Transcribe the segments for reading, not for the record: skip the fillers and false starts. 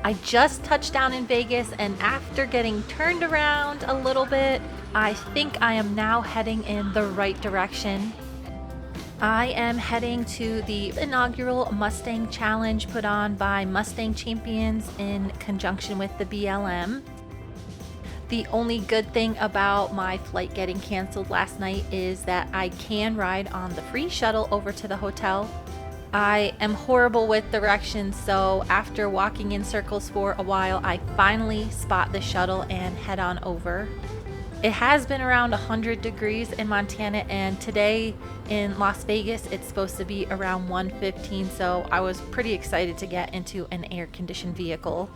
I just touched down in Vegas, and after getting turned around a little bit, I think I am now heading in the right direction. I am heading to the inaugural Mustang Challenge put on by Mustang Champions in conjunction with the BLM. The only good thing about my flight getting canceled last night is that I can ride on the free shuttle over to the hotel. I am horrible with directions, so after walking in circles for a while, I finally spot the shuttle and head on over. It has been around 100 degrees in Montana, and today in Las Vegas it's supposed to be around 115, so I was pretty excited to get into an air-conditioned vehicle.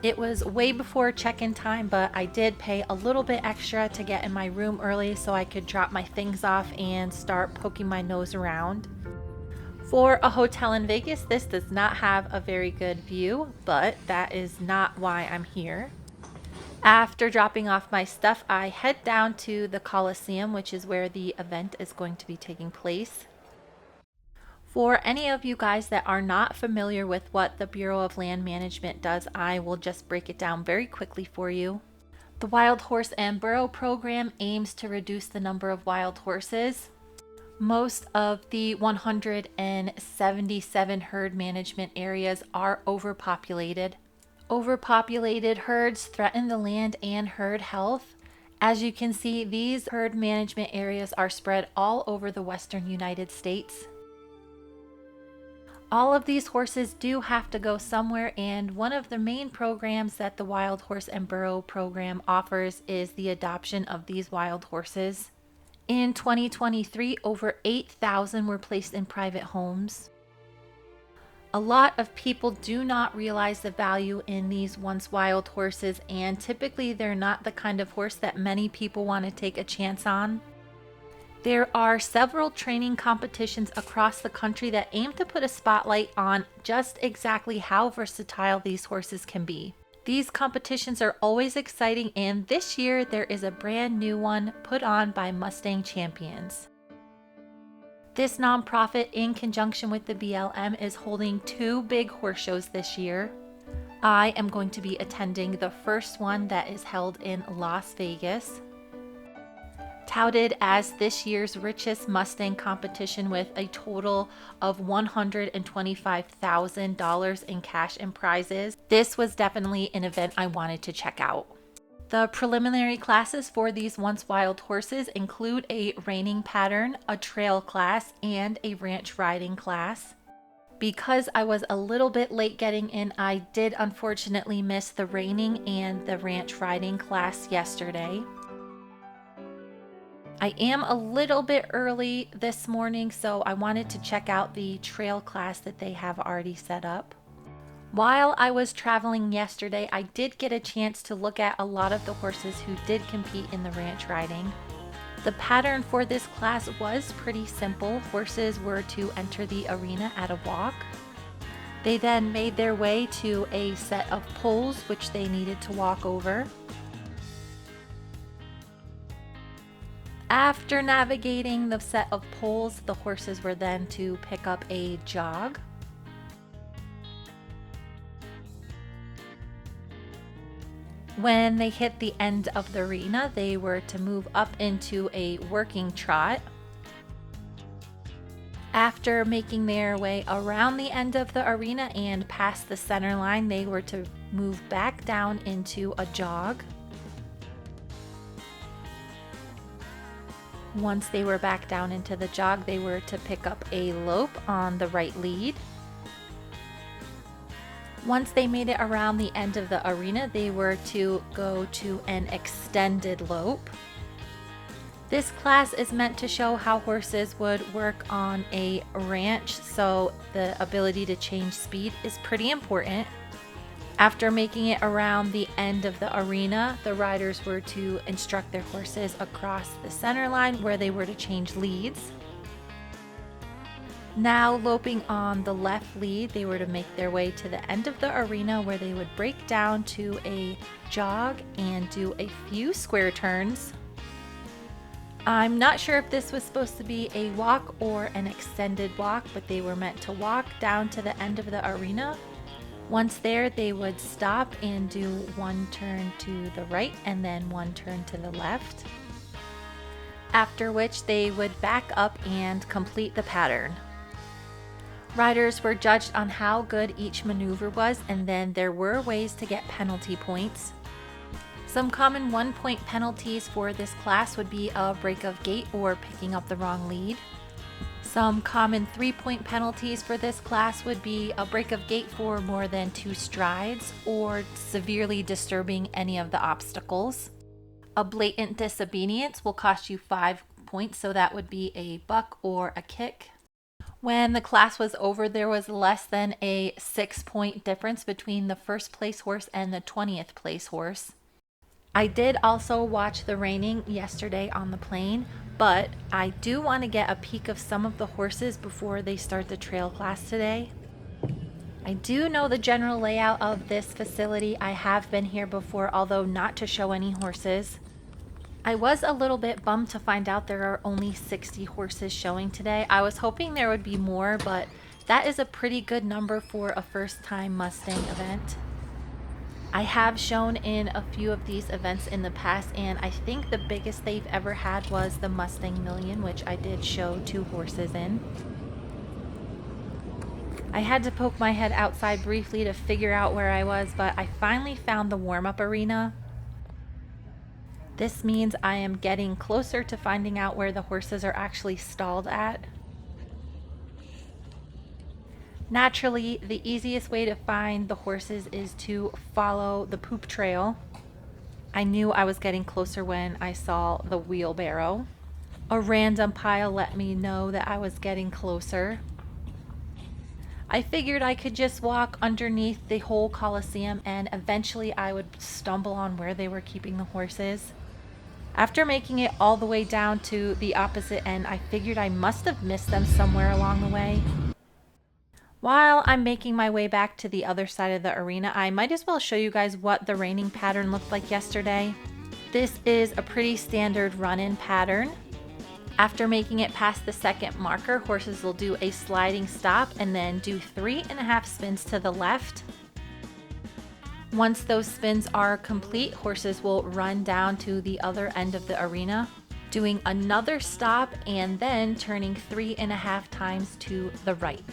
It was way before check-in time, but I did pay a little bit extra to get in my room early so I could drop my things off and start poking my nose around. For a hotel in Vegas, this does not have a very good view, but that is not why I'm here. After dropping off my stuff, I head down to the Coliseum, which is where the event is going to be taking place. For any of you guys that are not familiar with what the Bureau of Land Management does, I will just break it down very quickly for you. The Wild Horse and Burro program aims to reduce the number of wild horses. Most of the 177 herd management areas are overpopulated. Overpopulated herds threaten the land and herd health. As you can see, these herd management areas are spread all over the western United States. All of these horses do have to go somewhere, and one of the main programs that the Wild Horse and Burro program offers is the adoption of these wild horses. In 2023, over 8,000 were placed in private homes. A lot of people do not realize the value in these once wild horses, and typically they're not the kind of horse that many people want to take a chance on. There are several training competitions across the country that aim to put a spotlight on just exactly how versatile these horses can be. These competitions are always exciting, and this year there is a brand new one put on by Mustang Champions. This nonprofit, in conjunction with the BLM, is holding 2 big horse shows this year. I am going to be attending the first one that is held in Las Vegas. Touted as this year's richest Mustang competition with a total of $125,000 in cash and prizes, this was definitely an event I wanted to check out. The preliminary classes for these once wild horses include a reining pattern, a trail class, and a ranch riding class. Because I was a little bit late getting in, I did unfortunately miss the reining and the ranch riding class yesterday. I am a little bit early this morning, so I wanted to check out the trail class that they have already set up. While I was traveling yesterday, I did get a chance to look at a lot of the horses who did compete in the ranch riding. The pattern for this class was pretty simple. Horses were to enter the arena at a walk. They then made their way to a set of poles which they needed to walk over. After navigating the set of poles, the horses were then to pick up a jog. When they hit the end of the arena, they were to move up into a working trot. After making their way around the end of the arena and past the center line, they were to move back down into a jog. Once they were back down into the jog, they were to pick up a lope on the right lead. Once they made it around the end of the arena, they were to go to an extended lope. This class is meant to show how horses would work on a ranch, so the ability to change speed is pretty important. After making it around the end of the arena, the riders were to instruct their horses across the center line where they were to change leads. Now loping on the left lead, they were to make their way to the end of the arena where they would break down to a jog and do a few square turns. I'm not sure if this was supposed to be a walk or an extended walk, but they were meant to walk down to the end of the arena. Once there, they would stop and do one turn to the right and then one turn to the left, after which they would back up and complete the pattern. Riders were judged on how good each maneuver was, and then there were ways to get penalty points. Some common 1-point penalties for this class would be a break of gait or picking up the wrong lead. Some common 3-point penalties for this class would be a break of gait for more than 2 strides or severely disturbing any of the obstacles. A blatant disobedience will cost you 5 points, so that would be a buck or a kick. When the class was over, there was less than a 6-point difference between the first place horse and the 20th place horse. I did also watch the reining yesterday on the plane, but I do want to get a peek of some of the horses before they start the trail class today. I do know the general layout of this facility. I have been here before, although not to show any horses. I was a little bit bummed to find out there are only 60 horses showing today. I was hoping there would be more, but that is a pretty good number for a first-time Mustang event. I have shown in a few of these events in the past, and I think the biggest they've ever had was the Mustang Million, which I did show 2 horses in. I had to poke my head outside briefly to figure out where I was, but I finally found the warm-up arena. This means I am getting closer to finding out where the horses are actually stalled at. Naturally, the easiest way to find the horses is to follow the poop trail. I knew I was getting closer when I saw the wheelbarrow. A random pile let me know that I was getting closer. I figured I could just walk underneath the whole Coliseum and eventually I would stumble on where they were keeping the horses. After making it all the way down to the opposite end, I figured I must have missed them somewhere along the way. While I'm making my way back to the other side of the arena, I might as well show you guys what the reining pattern looked like yesterday. This is a pretty standard run-in pattern. After making it past the second marker, horses will do a sliding stop and then do 3.5 spins to the left. Once those spins are complete, horses will run down to the other end of the arena, doing another stop and then turning 3.5 times to the right.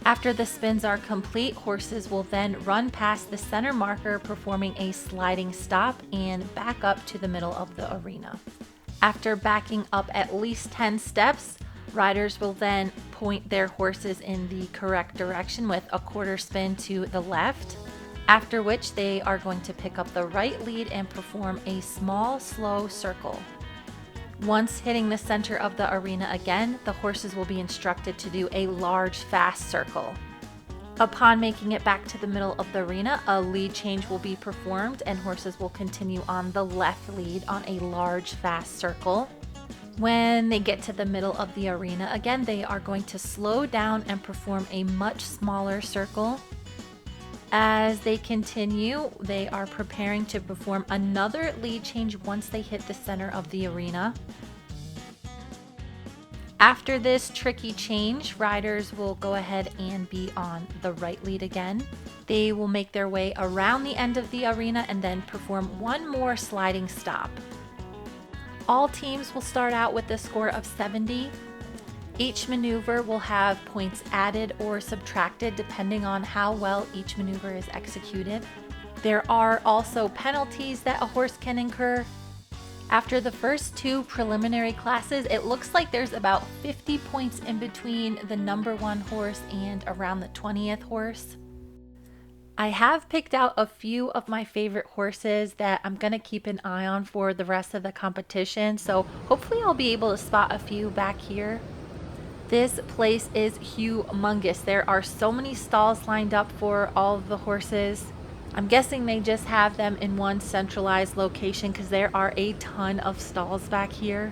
After the spins are complete, horses will then run past the center marker, performing a sliding stop and back up to the middle of the arena. After backing up at least 10 steps, riders will then point their horses in the correct direction with a quarter spin to the left, after which they are going to pick up the right lead and perform a small, slow circle. Once hitting the center of the arena again, the horses will be instructed to do a large, fast circle. Upon making it back to the middle of the arena, a lead change will be performed and horses will continue on the left lead on a large, fast circle. When they get to the middle of the arena again, they are going to slow down and perform a much smaller circle. As they continue, they are preparing to perform another lead change once they hit the center of the arena. After this tricky change, riders will go ahead and be on the right lead again. They will make their way around the end of the arena and then perform one more sliding stop. All teams will start out with a score of 70. Each maneuver will have points added or subtracted depending on how well each maneuver is executed. There are also penalties that a horse can incur. After the first 2 preliminary classes, it looks like there's about 50 points in between the number 1 horse and around the 20th horse. I have picked out a few of my favorite horses that I'm going to keep an eye on for the rest of the competition, so hopefully I'll be able to spot a few back here. This place is humongous. There are so many stalls lined up for all of the horses. I'm guessing they just have them in one centralized location because there are a ton of stalls back here.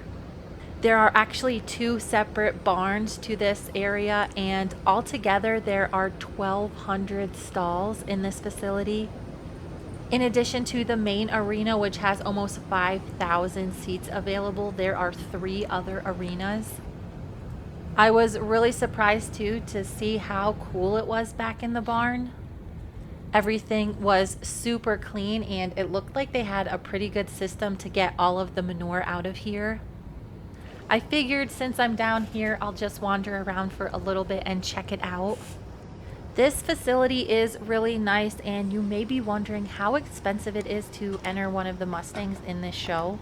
There are actually 2 separate barns to this area, and altogether there are 1,200 stalls in this facility. In addition to the main arena, which has almost 5,000 seats available, there are 3 other arenas. I was really surprised too to see how cool it was back in the barn. Everything was super clean and it looked like they had a pretty good system to get all of the manure out of here. I figured since I'm down here, I'll just wander around for a little bit and check it out. This facility is really nice, and you may be wondering how expensive it is to enter one of the Mustangs in this show.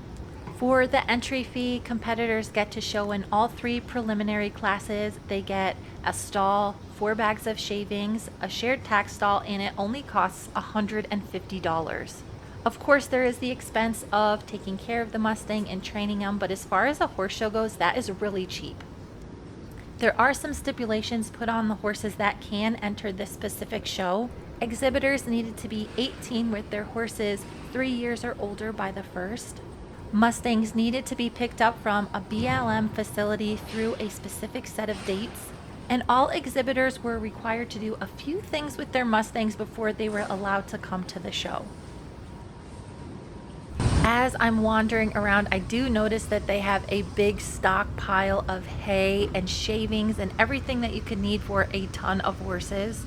For the entry fee, competitors get to show in all 3 preliminary classes. They get a stall, 4 bags of shavings, a shared tack stall, and it only costs $150. Of course, there is the expense of taking care of the Mustang and training them, but as far as a horse show goes, that is really cheap. There are some stipulations put on the horses that can enter this specific show. Exhibitors needed to be 18 with their horses 3 years or older by the first. Mustangs needed to be picked up from a BLM facility through a specific set of dates. And all exhibitors were required to do a few things with their Mustangs before they were allowed to come to the show. As I'm wandering around, I do notice that they have a big stockpile of hay and shavings and everything that you could need for a ton of horses.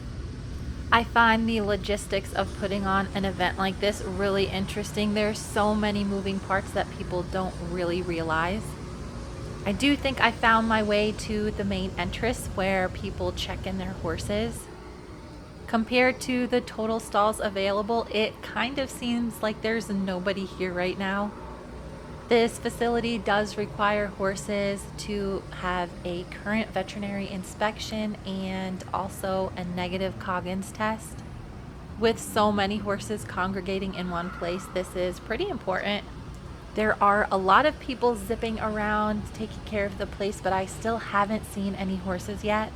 I find the logistics of putting on an event like this really interesting. There's so many moving parts that people don't really realize. I do think I found my way to the main entrance where people check in their horses. Compared to the total stalls available, it kind of seems like there's nobody here right now. This facility does require horses to have a current veterinary inspection and also a negative Coggins test. With so many horses congregating in one place, this is pretty important. There are a lot of people zipping around taking care of the place, but I still haven't seen any horses yet.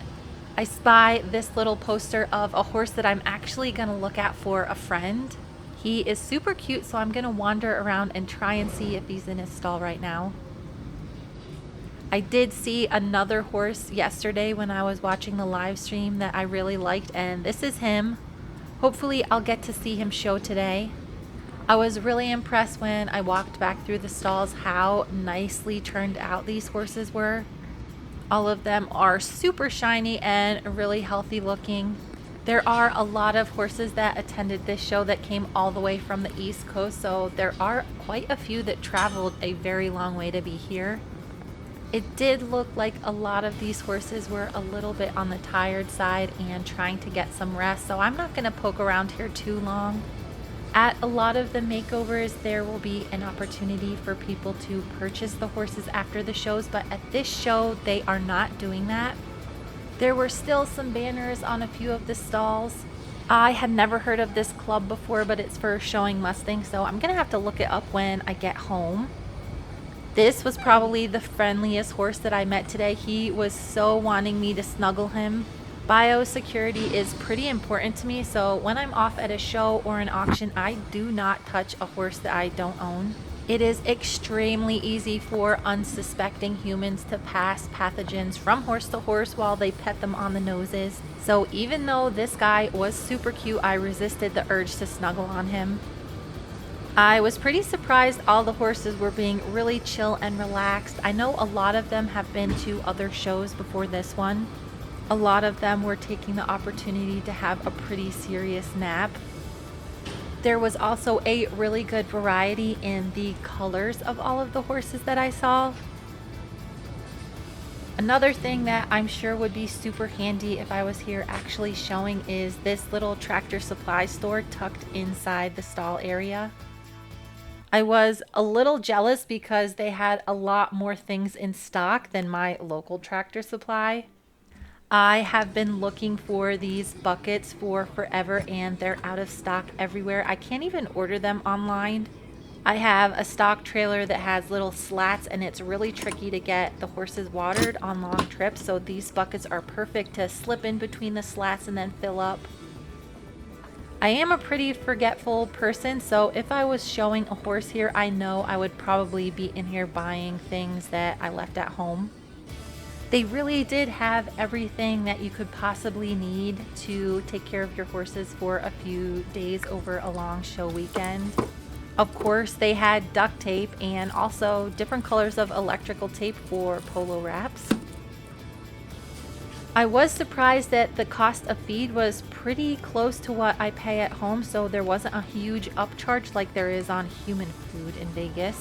I spy this little poster of a horse that I'm actually going to look at for a friend. He is super cute, so I'm going to wander around and try and see if he's in his stall right now. I did see another horse yesterday when I was watching the live stream that I really liked, and this is him. Hopefully I'll get to see him show today. I was really impressed when I walked back through the stalls how nicely turned out these horses were. All of them are super shiny and really healthy looking. There are a lot of horses that attended this show that came all the way from the East Coast, so there are quite a few that traveled a very long way to be here. It did look like a lot of these horses were a little bit on the tired side and trying to get some rest, so I'm not going to poke around here too long. At a lot of the makeovers, there will be an opportunity for people to purchase the horses after the shows, but at this show, they are not doing that. There were still some banners on a few of the stalls. I had never heard of this club before, but it's for showing Mustangs, so I'm going to have to look it up when I get home. This was probably the friendliest horse that I met today. He was so wanting me to snuggle him. Biosecurity is pretty important to me, so when I'm off at a show or an auction, I do not touch a horse that I don't own. It is extremely easy for unsuspecting humans to pass pathogens from horse to horse while they pet them on the noses. So even though this guy was super cute, I resisted the urge to snuggle on him. I was pretty surprised all the horses were being really chill and relaxed. I know a lot of them have been to other shows before this one. A lot of them were taking the opportunity to have a pretty serious nap. There was also a really good variety in the colors of all of the horses that I saw. Another thing that I'm sure would be super handy if I was here actually showing is this little tractor supply store tucked inside the stall area. I was a little jealous because they had a lot more things in stock than my local Tractor Supply. I have been looking for these buckets for forever and they're out of stock everywhere. I can't even order them online. I have a stock trailer that has little slats and it's really tricky to get the horses watered on long trips, so these buckets are perfect to slip in between the slats and then fill up. I am a pretty forgetful person, so if I was showing a horse here, I know I would probably be in here buying things that I left at home. They really did have everything that you could possibly need to take care of your horses for a few days over a long show weekend. Of course, they had duct tape and also different colors of electrical tape for polo wraps. I was surprised that the cost of feed was pretty close to what I pay at home, so there wasn't a huge upcharge like there is on human food in Vegas.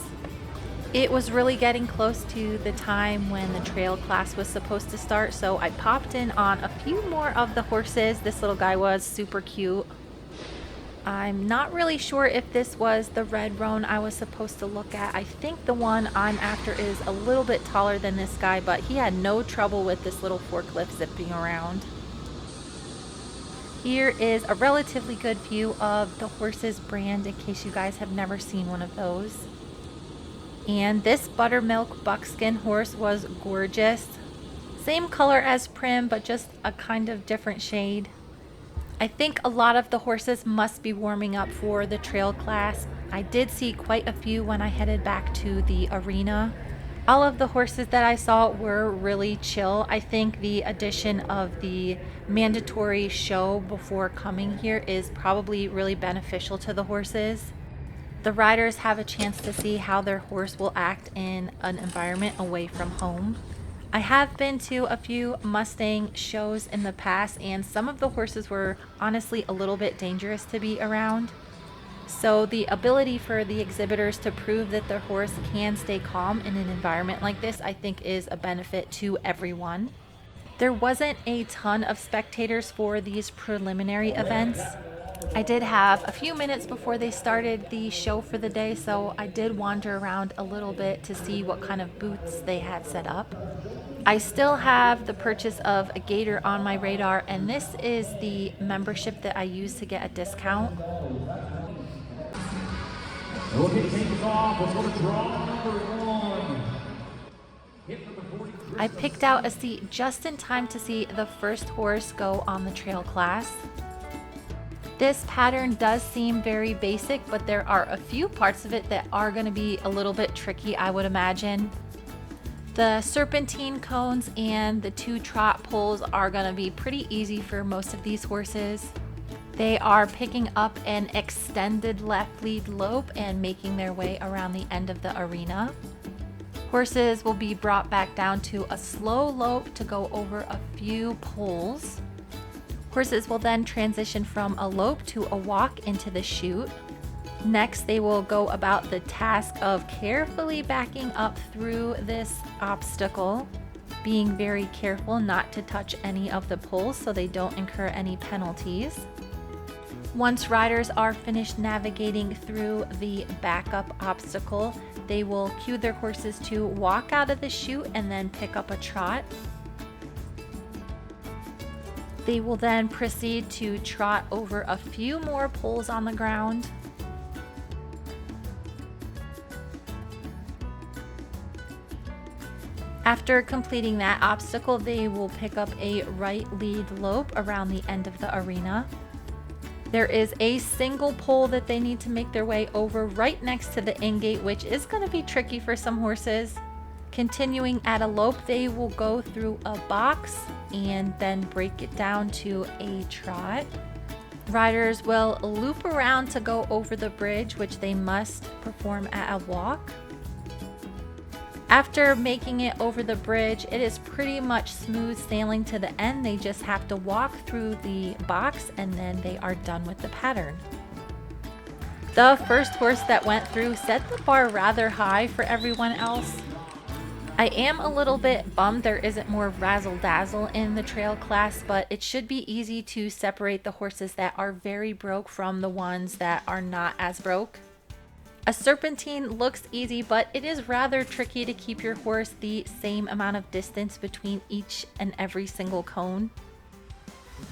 It was really getting close to the time when the trail class was supposed to start, so I popped in on a few more of the horses. This little guy was super cute. I'm not really sure if this was the red roan I was supposed to look at. I think the one I'm after is a little bit taller than this guy, but he had no trouble with this little forklift zipping around. Here is a relatively good view of the horse's brand in case you guys have never seen one of those. And this buttermilk buckskin horse was gorgeous. Same color as Prim, but just a kind of different shade. I think a lot of the horses must be warming up for the trail class. I did see quite a few when I headed back to the arena. All of the horses that I saw were really chill. I think the addition of the mandatory show before coming here is probably really beneficial to the horses. The riders have a chance to see how their horse will act in an environment away from home. I have been to a few Mustang shows in the past, and some of the horses were honestly a little bit dangerous to be around. So the ability for the exhibitors to prove that their horse can stay calm in an environment like this, I think, is a benefit to everyone. There wasn't a ton of spectators for these preliminary events. I did have a few minutes before they started the show for the day, so I did wander around a little bit to see what kind of booths they had set up. I still have the purchase of a gator on my radar, and this is the membership that I use to get a discount. I picked out a seat just in time to see the first horse go on the trail class. This pattern does seem very basic, but there are a few parts of it that are going to be a little bit tricky, I would imagine. The serpentine cones and the 2 trot poles are going to be pretty easy for most of these horses. They are picking up an extended left lead lope and making their way around the end of the arena. Horses will be brought back down to a slow lope to go over a few poles. Horses will then transition from a lope to a walk into the chute. Next, they will go about the task of carefully backing up through this obstacle, being very careful not to touch any of the poles so they don't incur any penalties. Once riders are finished navigating through the backup obstacle, they will cue their horses to walk out of the chute and then pick up a trot. They will then proceed to trot over a few more poles on the ground. After completing that obstacle, they will pick up a right lead lope around the end of the arena. There is a single pole that they need to make their way over right next to the in-gate, which is going to be tricky for some horses. Continuing at a lope, they will go through a box and then break it down to a trot. Riders will loop around to go over the bridge, which they must perform at a walk. After making it over the bridge, it is pretty much smooth sailing to the end. They just have to walk through the box and then they are done with the pattern. The first horse that went through set the bar rather high for everyone else. I am a little bit bummed there isn't more razzle-dazzle in the trail class, but it should be easy to separate the horses that are very broke from the ones that are not as broke. A serpentine looks easy, but it is rather tricky to keep your horse the same amount of distance between each and every single cone.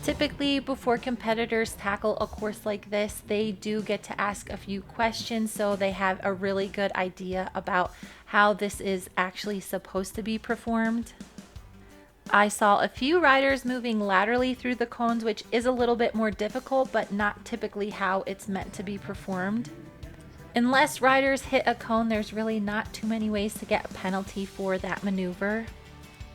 Typically, before competitors tackle a course like this, they do get to ask a few questions so they have a really good idea about how this is actually supposed to be performed. I saw a few riders moving laterally through the cones, which is a little bit more difficult, but not typically how it's meant to be performed. Unless riders hit a cone, there's really not too many ways to get a penalty for that maneuver.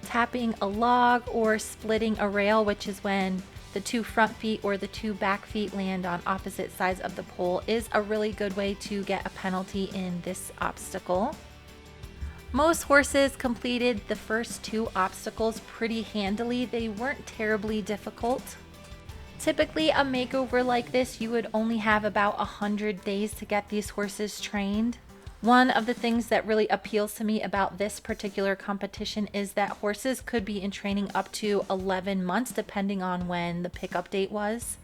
Tapping a log or splitting a rail, which is when the two front feet or the two back feet land on opposite sides of the pole, is a really good way to get a penalty in this obstacle. Most horses completed the first two obstacles pretty handily. They weren't terribly difficult. Typically, a makeover like this, you would only have about 100 days to get these horses trained. One of the things that really appeals to me about this particular competition is that horses could be in training up to 11 months depending on when the pickup date was.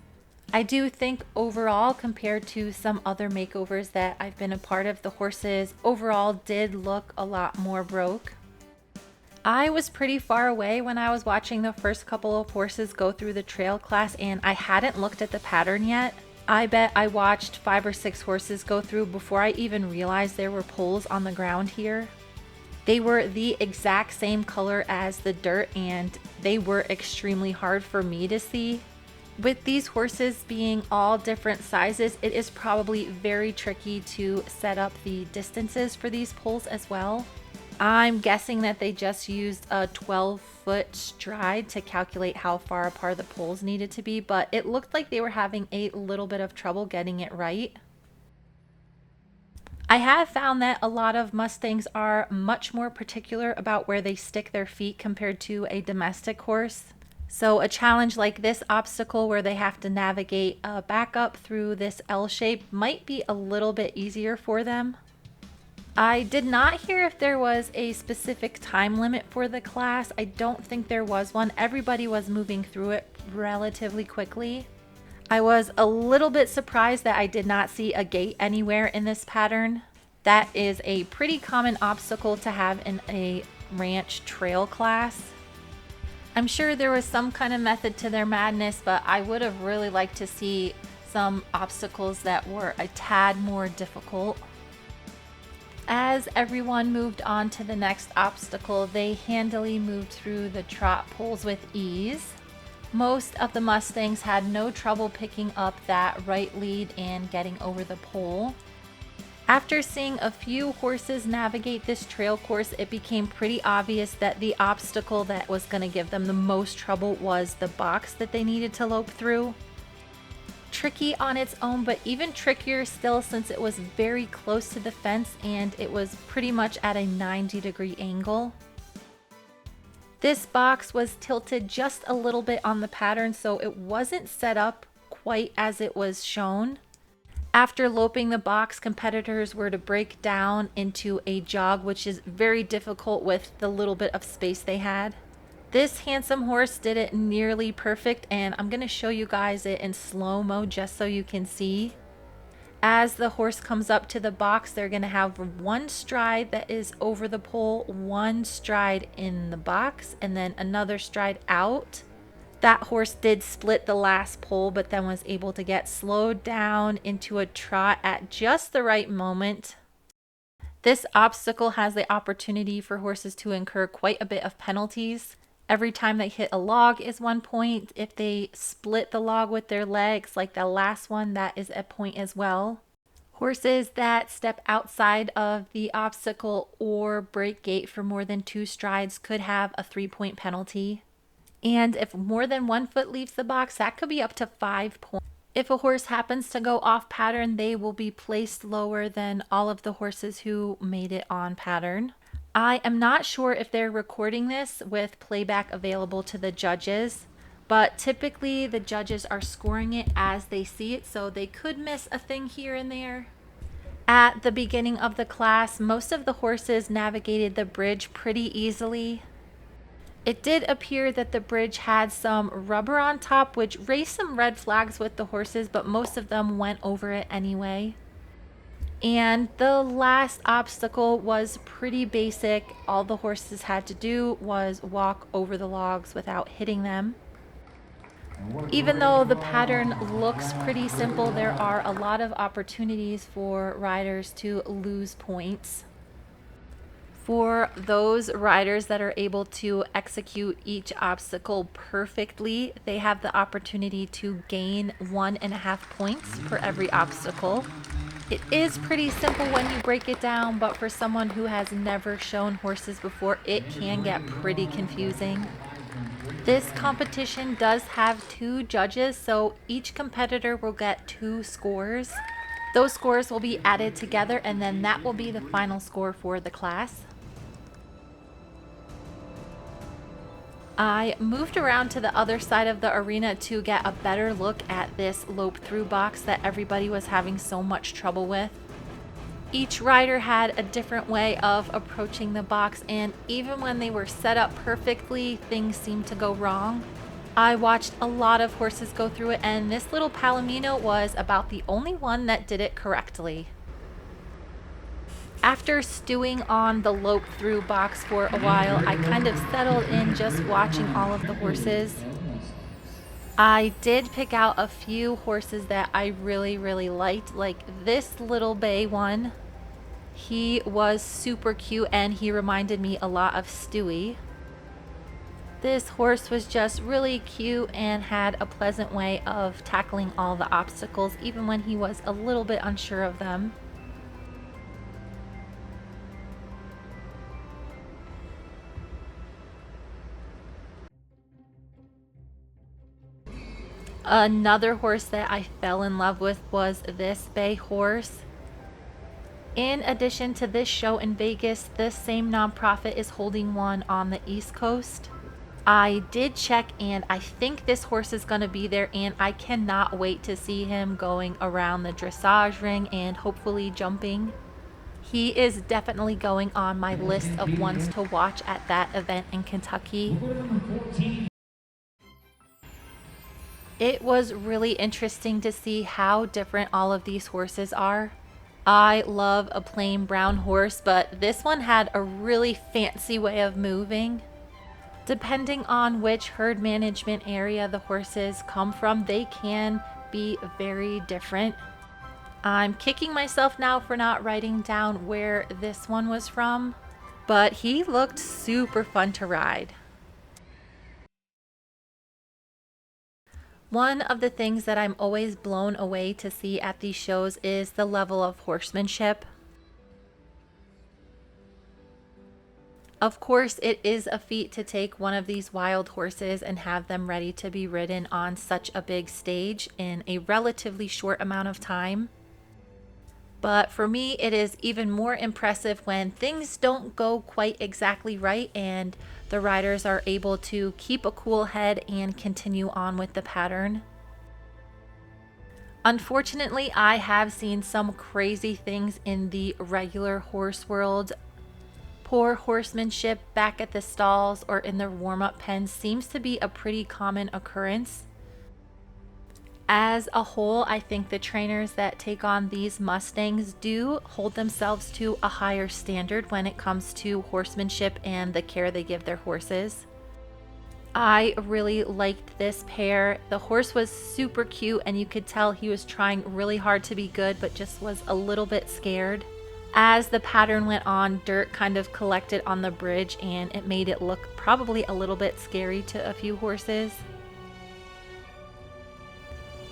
I do think overall, compared to some other makeovers that I've been a part of, the horses overall did look a lot more broke. I was pretty far away when I was watching the first couple of horses go through the trail class, and I hadn't looked at the pattern yet. I bet I watched 5 or 6 horses go through before I even realized there were poles on the ground here. They were the exact same color as the dirt, and they were extremely hard for me to see. With these horses being all different sizes, it is probably very tricky to set up the distances for these poles as well. I'm guessing that they just used a 12-foot stride to calculate how far apart the poles needed to be, but it looked like they were having a little bit of trouble getting it right. I have found that a lot of Mustangs are much more particular about where they stick their feet compared to a domestic horse. So a challenge like this obstacle where they have to navigate back up through this L shape might be a little bit easier for them. I did not hear if there was a specific time limit for the class. I don't think there was one. Everybody was moving through it relatively quickly. I was a little bit surprised that I did not see a gate anywhere in this pattern. That is a pretty common obstacle to have in a ranch trail class. I'm sure there was some kind of method to their madness, but I would have really liked to see some obstacles that were a tad more difficult. As everyone moved on to the next obstacle, they handily moved through the trot poles with ease. Most of the Mustangs had no trouble picking up that right lead and getting over the pole. After seeing a few horses navigate this trail course, it became pretty obvious that the obstacle that was going to give them the most trouble was the box that they needed to lope through. Tricky on its own, but even trickier still since it was very close to the fence and it was pretty much at a 90-degree angle. This box was tilted just a little bit on the pattern, so it wasn't set up quite as it was shown. After loping the box, competitors were to break down into a jog, which is very difficult with the little bit of space they had. This handsome horse did it nearly perfect, and I'm going to show you guys it in slow-mo just so you can see. As the horse comes up to the box, they're going to have one stride that is over the pole, one stride in the box, and then another stride out. That horse did split the last pole, but then was able to get slowed down into a trot at just the right moment. This obstacle has the opportunity for horses to incur quite a bit of penalties. Every time they hit a log is 1 point. If they split the log with their legs, like the last one, that is a point as well. Horses that step outside of the obstacle or break gait for more than 2 strides could have a 3-point penalty. And if more than 1 foot leaves the box, that could be up to 5 points. If a horse happens to go off pattern, they will be placed lower than all of the horses who made it on pattern. I am not sure if they're recording this with playback available to the judges, but typically the judges are scoring it as they see it, so they could miss a thing here and there. At the beginning of the class, most of the horses navigated the bridge pretty easily. It did appear that the bridge had some rubber on top, which raised some red flags with the horses, but most of them went over it anyway. And the last obstacle was pretty basic. All the horses had to do was walk over the logs without hitting them. Even though the pattern looks pretty simple, there are a lot of opportunities for riders to lose points. For those riders that are able to execute each obstacle perfectly, they have the opportunity to gain 1.5 points for every obstacle. It is pretty simple when you break it down, but for someone who has never shown horses before, it can get pretty confusing. This competition does have 2 judges, so each competitor will get 2 scores. Those scores will be added together, and then that will be the final score for the class. I moved around to the other side of the arena to get a better look at this lope-through box that everybody was having so much trouble with. Each rider had a different way of approaching the box, and even when they were set up perfectly, things seemed to go wrong. I watched a lot of horses go through it, and this little Palomino was about the only one that did it correctly. After stewing on the lope-through box for a while, I kind of settled in just watching all of the horses. I did pick out a few horses that I really liked, like this little bay one. He was super cute and he reminded me a lot of Stewie. This horse was just really cute and had a pleasant way of tackling all the obstacles, even when he was a little bit unsure of them. Another horse that I fell in love with was this bay horse. In addition to this show in Vegas, this same nonprofit is holding one on the East Coast. I did check and I think this horse is going to be there, and I cannot wait to see him going around the dressage ring and hopefully jumping. He is definitely going on my list of ones to watch at that event in Kentucky. It was really interesting to see how different all of these horses are. I love a plain brown horse, but this one had a really fancy way of moving. Depending on which herd management area the horses come from, they can be very different. I'm kicking myself now for not writing down where this one was from, but he looked super fun to ride. One of the things that I'm always blown away to see at these shows is the level of horsemanship. Of course, it is a feat to take one of these wild horses and have them ready to be ridden on such a big stage in a relatively short amount of time. But for me, it is even more impressive when things don't go quite exactly right and the riders are able to keep a cool head and continue on with the pattern. Unfortunately, I have seen some crazy things in the regular horse world. Poor horsemanship back at the stalls or in the warm-up pen seems to be a pretty common occurrence. As a whole, I think the trainers that take on these Mustangs do hold themselves to a higher standard when it comes to horsemanship and the care they give their horses. I really liked this pair. The horse was super cute and you could tell he was trying really hard to be good, but just was a little bit scared. As the pattern went on, dirt kind of collected on the bridge and it made it look probably a little bit scary to a few horses.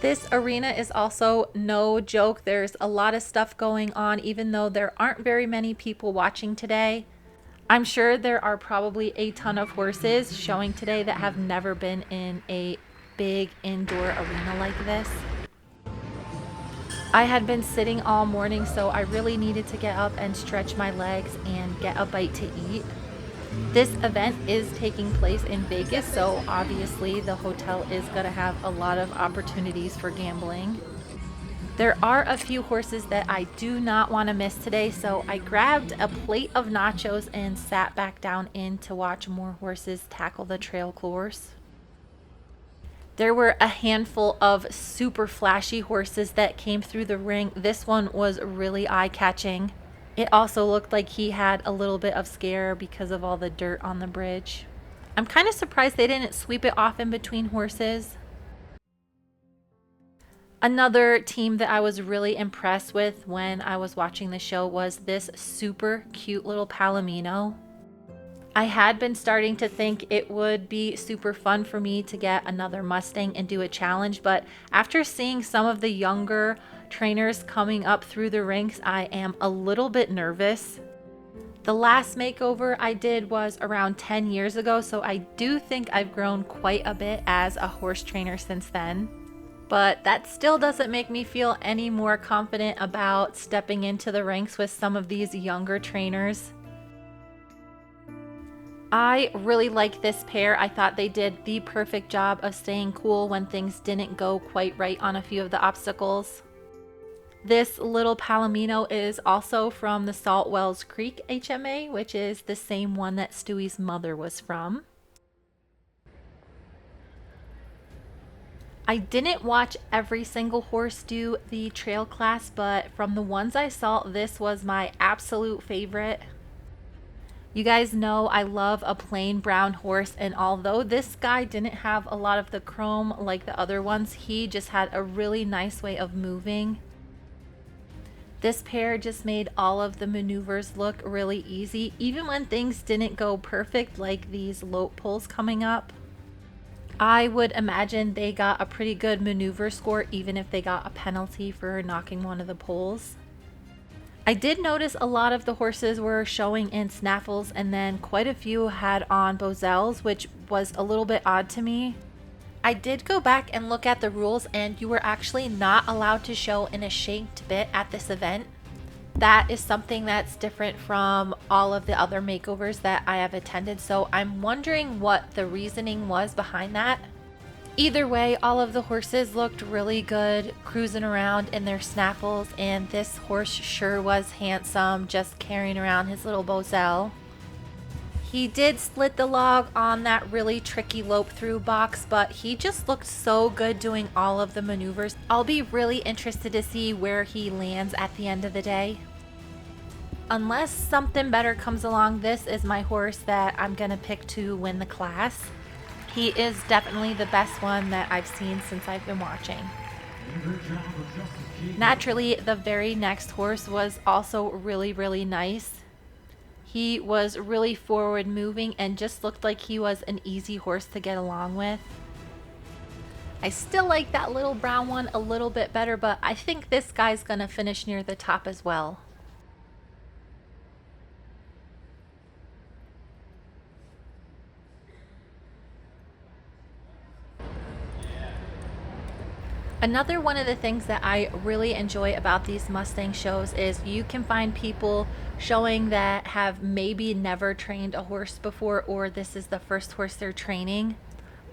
This arena is also no joke. There's a lot of stuff going on, even though there aren't very many people watching today. I'm sure there are probably a ton of horses showing today that have never been in a big indoor arena like this. I had been sitting all morning, so I really needed to get up and stretch my legs and get a bite to eat. This event is taking place in Vegas, so obviously the hotel is going to have a lot of opportunities for gambling. There are a few horses that I do not want to miss today, so I grabbed a plate of nachos and sat back down in to watch more horses tackle the trail course. There were a handful of super flashy horses that came through the ring. This one was really eye-catching. It also looked like he had a little bit of scare because of all the dirt on the bridge. I'm kind of surprised they didn't sweep it off in between horses. Another team that I was really impressed with when I was watching the show was this super cute little Palomino. I had been starting to think it would be super fun for me to get another Mustang and do a challenge, but after seeing some of the younger trainers coming up through the ranks, I am a little bit nervous. The last makeover I did was around 10 years ago, so I do think I've grown quite a bit as a horse trainer since then. But that still doesn't make me feel any more confident about stepping into the ranks with some of these younger trainers. I really like this pair. I thought they did the perfect job of staying cool when things didn't go quite right on a few of the obstacles. This little Palomino is also from the Salt Wells Creek HMA, which is the same one that Stewie's mother was from. I didn't watch every single horse do the trail class, but from the ones I saw, this was my absolute favorite. You guys know I love a plain brown horse, and although this guy didn't have a lot of the chrome like the other ones, he just had a really nice way of moving. This pair just made all of the maneuvers look really easy, even when things didn't go perfect, like these lope pulls coming up. I would imagine they got a pretty good maneuver score, even if they got a penalty for knocking one of the poles. I did notice a lot of the horses were showing in snaffles, and then quite a few had on bozels, which was a little bit odd to me. I did go back and look at the rules, and you were actually not allowed to show in a shanked bit at this event. That is something that's different from all of the other makeovers that I have attended, so I'm wondering what the reasoning was behind that. Either way, all of the horses looked really good cruising around in their snaffles, and this horse sure was handsome just carrying around his little bosel. He did split the log on that really tricky lope through box, but he just looked so good doing all of the maneuvers. I'll be really interested to see where he lands at the end of the day. Unless something better comes along, this is my horse that I'm gonna pick to win the class. He is definitely the best one that I've seen since I've been watching. Naturally, the very next horse was also really nice. He was really forward moving and just looked like he was an easy horse to get along with. I still like that little brown one a little bit better, but I think this guy's gonna finish near the top as well. Another one of the things that I really enjoy about these Mustang shows is you can find people showing that have maybe never trained a horse before, or this is the first horse they're training.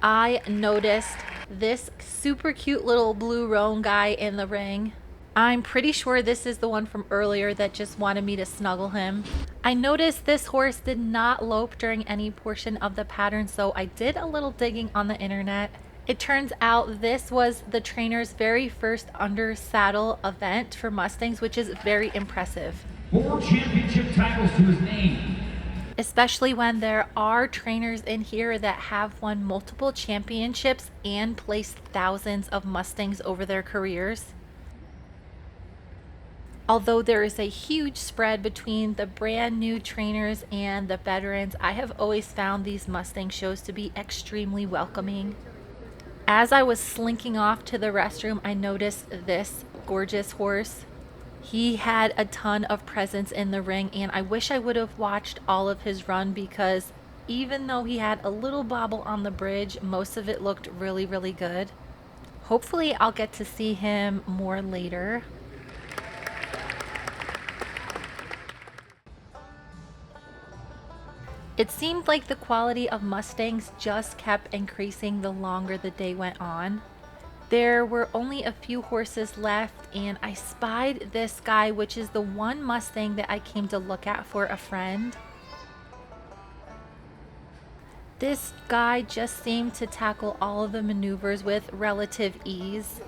I noticed this super cute little blue roan guy in the ring. I'm pretty sure this is the one from earlier that just wanted me to snuggle him. I noticed this horse did not lope during any portion of the pattern, so I did a little digging on the internet. It turns out this was the trainer's very first under saddle event for Mustangs, which is very impressive. 4 championship titles to his name. Especially when there are trainers in here that have won multiple championships and placed thousands of Mustangs over their careers. Although there is a huge spread between the brand new trainers and the veterans, I have always found these Mustang shows to be extremely welcoming. As I was slinking off to the restroom, I noticed this gorgeous horse. He had a ton of presence in the ring, and I wish I would have watched all of his run, because even though he had a little bobble on the bridge, most of it looked really good. Hopefully I'll get to see him more later. It seemed like the quality of Mustangs just kept increasing the longer the day went on. There were only a few horses left, and I spied this guy, which is the one Mustang that I came to look at for a friend. This guy just seemed to tackle all of the maneuvers with relative ease.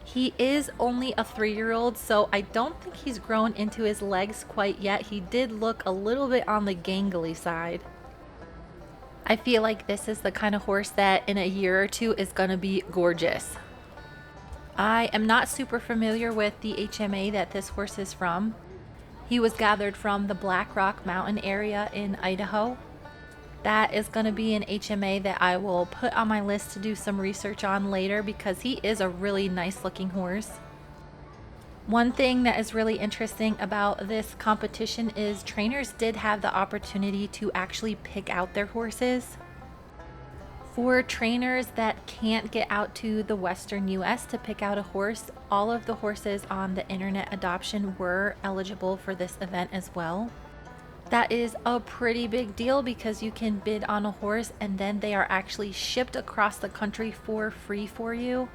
He is only a 3-year-old, so I don't think he's grown into his legs quite yet. He did look a little bit on the gangly side. I feel like this is the kind of horse that in a year or two is gonna be gorgeous. I am not super familiar with the HMA that this horse is from. He was gathered from the Black Rock Mountain area in Idaho. That is going to be an HMA that I will put on my list to do some research on later, because he is a really nice looking horse. One thing that is really interesting about this competition is trainers did have the opportunity to actually pick out their horses. For trainers that can't get out to the Western US to pick out a horse, all of the horses on the internet adoption were eligible for this event as well. That is a pretty big deal because you can bid on a horse and then they are actually shipped across the country for free for you.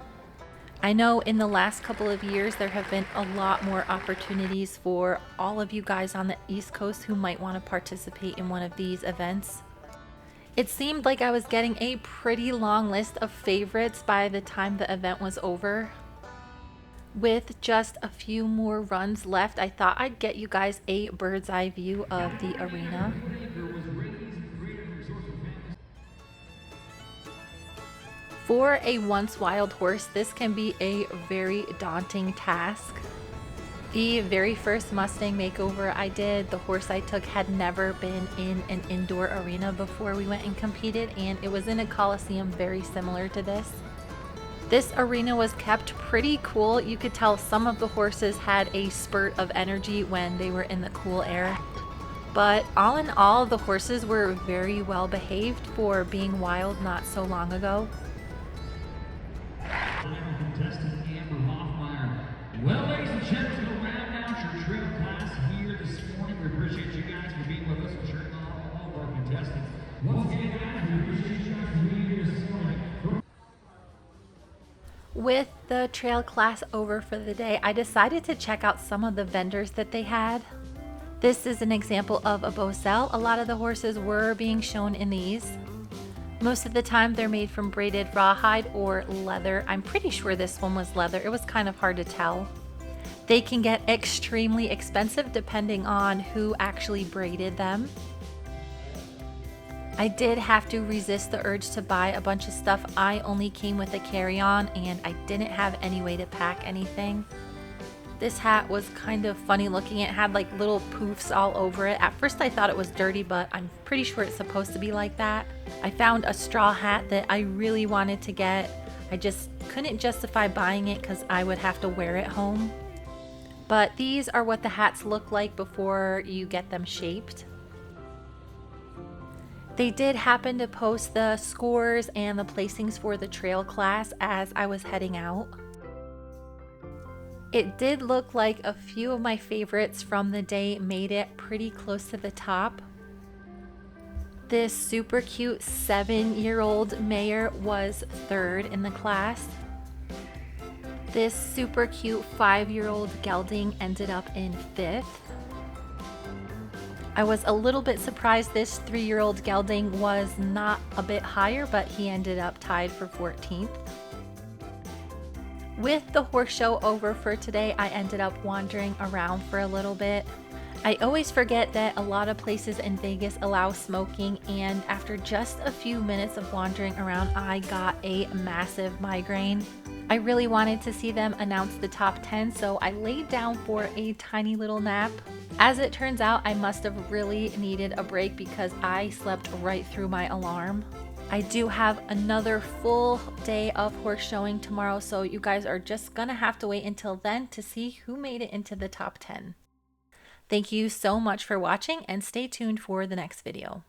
I know in the last couple of years there have been a lot more opportunities for all of you guys on the East Coast who might want to participate in one of these events. It seemed like I was getting a pretty long list of favorites by the time the event was over. With just a few more runs left, I thought I'd get you guys a bird's eye view of the arena. For a once wild horse, this can be a very daunting task. The very first Mustang makeover I did, the horse I took had never been in an indoor arena before we went and competed, and it was in a coliseum very similar to this. This arena was kept pretty cool. You could tell some of the horses had a spurt of energy when they were in the cool air. But all in all, the horses were very well behaved for being wild not so long ago. Well, ladies and gentlemen, to round out your trail class here this morning, we appreciate you guys for being with us and cheering on all of our contestants. Once again, guys, we appreciate you guys for being here this morning. With the trail class over for the day, I decided to check out some of the vendors that they had. This is an example of a bale. A lot of the horses were being shown in these. Most of the time they're made from braided rawhide or leather. I'm pretty sure this one was leather. It was kind of hard to tell. They can get extremely expensive depending on who actually braided them. I did have to resist the urge to buy a bunch of stuff. I only came with a carry-on and I didn't have any way to pack anything. This hat was kind of funny looking. It had like little poofs all over it. At first I thought it was dirty, but I'm pretty sure it's supposed to be like that. I found a straw hat that I really wanted to get. I just couldn't justify buying it because I would have to wear it home. But these are what the hats look like before you get them shaped. They did happen to post the scores and the placings for the trail class as I was heading out. It did look like a few of my favorites from the day made it pretty close to the top. This super cute 7-year-old mare was third in the class. This super cute 5-year-old gelding ended up in 5th. I was a little bit surprised this 3-year-old gelding was not a bit higher, but he ended up tied for 14th. With the horse show over for today, I ended up wandering around for a little bit. I always forget that a lot of places in Vegas allow smoking, and after just a few minutes of wandering around, I got a massive migraine. I really wanted to see them announce the top 10, so I laid down for a tiny little nap. As it turns out, I must have really needed a break because I slept right through my alarm. I do have another full day of horse showing tomorrow, so you guys are just gonna have to wait until then to see who made it into the top 10. Thank you so much for watching and stay tuned for the next video.